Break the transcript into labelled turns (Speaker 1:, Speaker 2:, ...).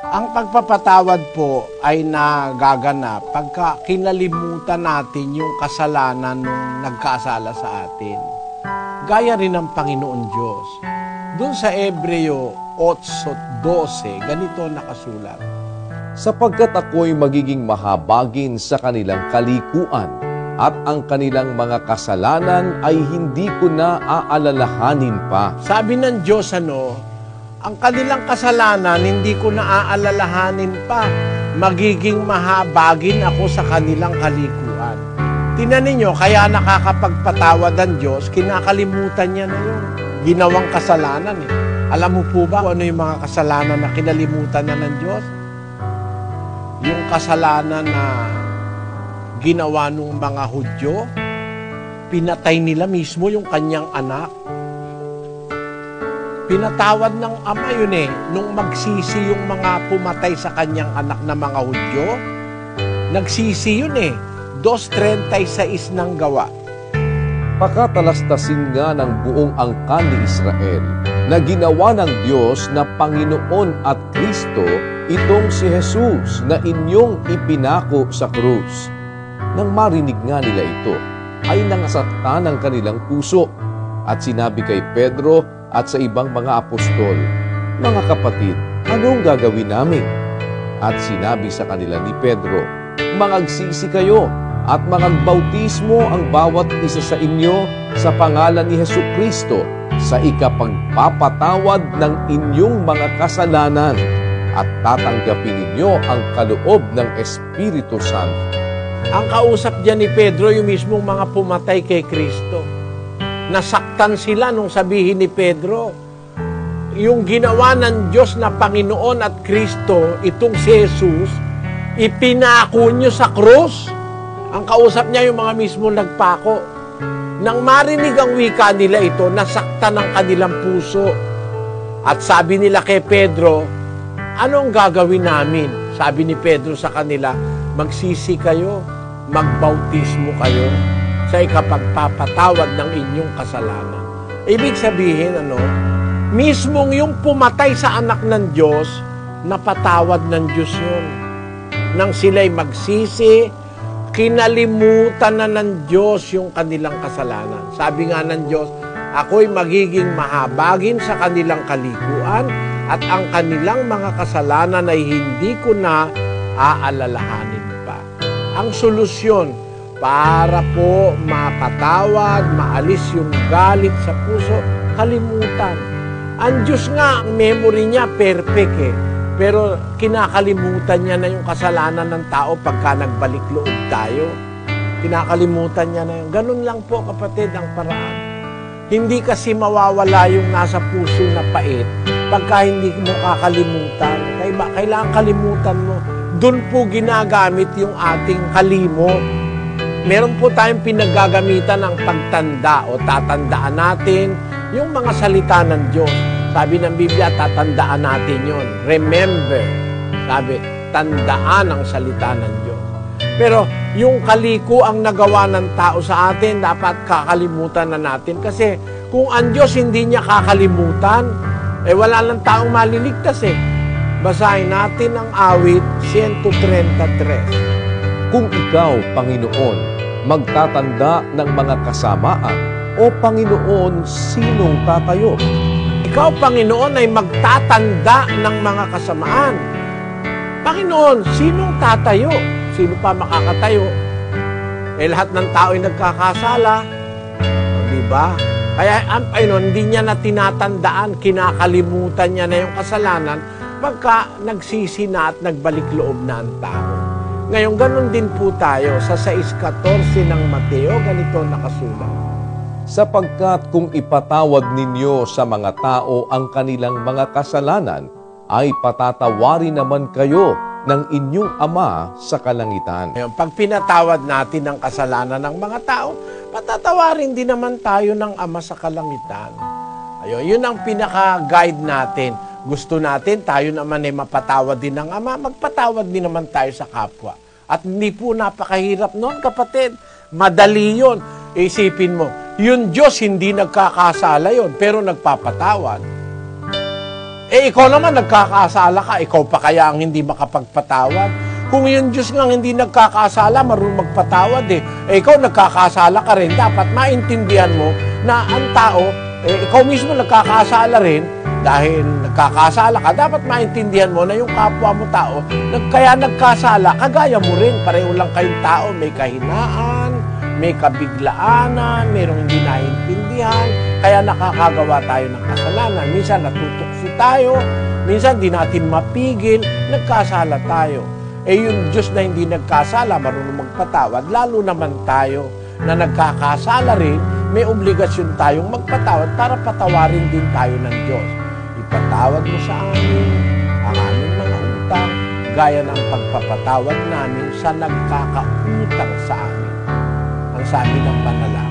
Speaker 1: Ang pagpapatawad po ay nagaganap pagka kinalimutan natin yung kasalanan nung nagkasala sa atin. Gaya rin ng Panginoon Diyos. Doon sa Hebreo 8:12, ganito nakasulat.
Speaker 2: Sapagkat ako'y magiging mahabagin sa kanilang kalikuan, at ang kanilang mga kasalanan ay hindi ko na aalalahanin pa.
Speaker 1: Sabi ng Diyos, ang kanilang kasalanan hindi ko na aalalahanin pa. Magiging mahabagin ako sa kanilang kalikuan. Tingnan ninyo, kaya nakakapagpatawad ang Diyos, kinakalimutan niya na yun. Ginawang kasalanan eh. Alam mo po ba kung ano yung mga kasalanan na kinalimutan na ng Diyos? Yung kasalanan na ginawa ng mga Hudyo, pinatay nila mismo yung kanyang anak. Pinatawad ng ama yun eh, nung magsisi yung mga pumatay sa kanyang anak na mga Hudyo. Nagsisi yun eh, 2:36 ng Gawa.
Speaker 2: Pakatalastasin nga ng buong angkan ni Israel na ginawa ng Diyos na Panginoon at Kristo itong si Jesus na inyong ipinako sa krus. Nang marinig nga nila ito, ay nangasaktan ang kanilang puso at sinabi kay Pedro at sa ibang mga apostol, "Mga kapatid, anong gagawin namin?" At sinabi sa kanila ni Pedro, "Mangagsisi kayo at mangagbautismo ang bawat isa sa inyo sa pangalan ni Hesukristo sa ikapagpapatawad ng inyong mga kasalanan at tatanggapin ninyo ang kaloob ng Espiritu Santo."
Speaker 1: Ang kausap diyan ni Pedro, yung mismong mga pumatay kay Kristo. Nasaktan sila nung sabihin ni Pedro, yung ginawa ng Diyos na Panginoon at Kristo, itong si Jesus, ipinako nyo sa krus. Ang kausap niya yung mga mismong nagpako. Nang marinig ang wika nila ito, nasaktan ang kanilang puso. At sabi nila kay Pedro, "Anong gagawin namin?" Sabi ni Pedro sa kanila, "Magsisi kayo, magbautismo kayo sa ikapagpapatawad ng inyong kasalanan." Ibig sabihin, mismong yung pumatay sa anak ng Diyos, napatawad ng Diyos yun. Nang sila'y magsisi, kinalimutan na ng Diyos yung kanilang kasalanan. Sabi nga ng Diyos, "Ako'y magiging mahabagin sa kanilang kalikuan at ang kanilang mga kasalanan ay hindi ko na aalalahanin pa." Ang solusyon para po mapatawad, maalis yung galit sa puso, kalimutan. Ang Diyos nga, ang memory niya perfect eh. Pero kinakalimutan niya na yung kasalanan ng tao pagka nagbalik loob tayo. Kinakalimutan niya na yun. Ganun lang po kapatid ang paraan. Hindi kasi mawawala yung nasa puso na pait pagka hindi mo kakalimutan. Kailangan kalimutan mo. Doon po ginagamit yung ating kalimot. Meron po tayong pinaggagamitan ng pagtanda o tatandaan natin yung mga salita ng Diyos. Sabi ng Biblia, tatandaan natin yon. Remember. Sabi, tandaan ang salita ng Diyos. Pero yung kaliko ang nagawa ng tao sa atin, dapat kakalimutan na natin. Kasi kung ang Diyos hindi niya kakalimutan, wala lang taong maliligtas eh. Basahin natin ang awit 133.
Speaker 2: Kung ikaw, Panginoon, magtatanda ng mga kasamaan, o Panginoon, sinong tatayo?
Speaker 1: Ikaw, Panginoon, ay magtatanda ng mga kasamaan. Panginoon, sinong tatayo? Sino pa makakatayo? Lahat ng tao ay nagkakasala. Diba? Kaya ang Panginoon, hindi niya na tinatandaan, kinakalimutan niya na yung kasalanan pagka nagsisi na at nagbalik loob na ang tao. Ngayon, ganun din po tayo sa 6:14 ng Mateo, ganito nakasulat.
Speaker 2: Sapagkat kung ipatawad ninyo sa mga tao ang kanilang mga kasalanan, ay patatawarin naman kayo ng inyong Ama sa kalangitan.
Speaker 1: Ngayon, pag pinatawad natin ang kasalanan ng mga tao, patatawarin din naman tayo ng Ama sa kalangitan. Ayun, yun ang pinaka-guide natin. Gusto natin, tayo naman ay mapatawad din ng Ama, magpatawad din naman tayo sa kapwa. At hindi po napakahirap noon, kapatid. Madali yun. Isipin mo, yung Diyos hindi nagkakasala yun, pero nagpapatawad. Ikaw naman nagkakasala ka, ikaw pa kaya ang hindi makapagpatawad? Kung yung Diyos nga hindi nagkakasala, marunong magpatawad ikaw nagkakasala ka rin, dapat maintindihan mo na ang tao, ikaw mismo nagkakasala rin, dahil nagkakasala ka, dapat maintindihan mo na yung kapwa mo tao, kaya nagkasala, kagaya mo rin, pareho lang kayong tao, may kahinaan, may kabiglaanan, mayroong hindi naiintindihan, kaya nakakagawa tayo ng kasalanan. Minsan natutukso tayo, minsan di natin mapigil, nagkasala tayo. Yung Diyos na hindi nagkasala, marunong magpatawad, lalo naman tayo na nagkakasala rin, may obligasyon tayong magpatawad para patawarin din tayo ng Diyos. Ipatawad mo sa amin ang aming mga utang, gaya ng pagpapatawad namin sa nagkakautang sa amin. Ang sabi ng panalangin.